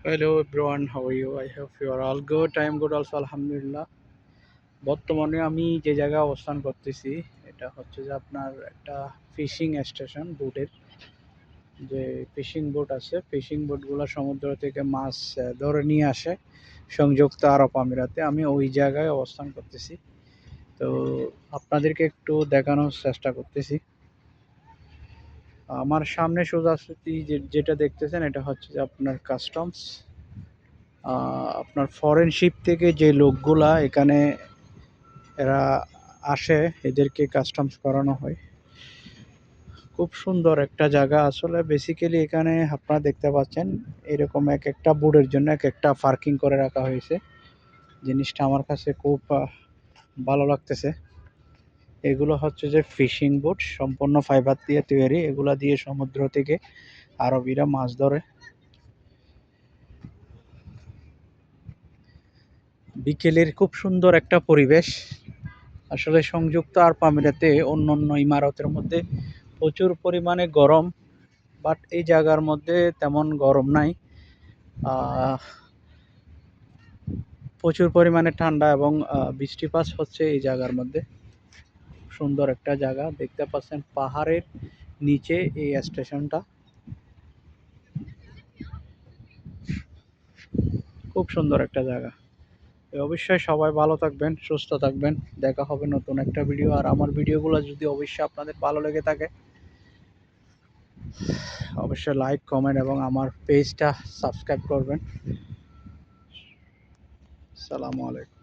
Hello everyone, how are you? I hope you are all good. I am good also, আলহামদুলিল্লাহ। বর্তমানে আমি যে জায়গায় অবস্থান করতেছি এটা হচ্ছে যে আপনার একটা ফিশিং স্টেশন বোটের যে ফিশিং বোট আছে, ফিশিং বোটগুলো সমুদ্র থেকে মাছ ধরে নিয়ে আসে সংযুক্ত আরব আমিরাতে। আমি ওই জায়গায় অবস্থান করতেছি। তো আপনাদেরকে একটু দেখানোর চেষ্টা করতেছি। আমার সামনে সোজাসুজি যেটা দেখতেছেন এটা হচ্ছে যে আপনার কাস্টমস। আপনার ফরেন শিপ থেকে যে লোকগুলা এখানে এরা আসে, এদেরকে কাস্টমস করানো হয়। খুব সুন্দর একটা জায়গা আসলে। বেসিক্যালি এখানে আপনারা দেখতে পাচ্ছেন এরকম এক একটা বোটের জন্য এক একটা পার্কিং করে রাখা হয়েছে। জিনিসটা আমার কাছে খুব ভালো লাগতেছে। এগুলো হচ্ছে যে ফিশিং বোট, সম্পূর্ণ ফাইবার দিয়ে তৈরি। এগুলা দিয়ে সমুদ্র থেকে আরবিরা মাছ ধরে। বিকেলের খুব সুন্দর একটা পরিবেশ। আসলে সংযুক্ত আরব আমিরাতে অন্যান্য ইমারতের মধ্যে প্রচুর পরিমাণে গরম, বাট এই জায়গার মধ্যে তেমন গরম নাই। আহ, প্রচুর পরিমাণে ঠান্ডা এবং বৃষ্টিপাত হচ্ছে এই জায়গার মধ্যে। সুন্দর একটা জায়গা দেখতে পাচ্ছেন, পাহাড়ের নিচে এই স্টেশনটা। খুব সুন্দর একটা জায়গা। অবশ্যই সবাই ভালো থাকবেন, সুস্থ থাকবেন। দেখা হবে নতুন একটা ভিডিও। আর আমার ভিডিওগুলো যদি অবশ্যই আপনাদের ভালো লেগে থাকে অবশ্যই লাইক, কমেন্ট এবং আমার পেজটা সাবস্ক্রাইব করবেন। আসসালামু আলাইকুম।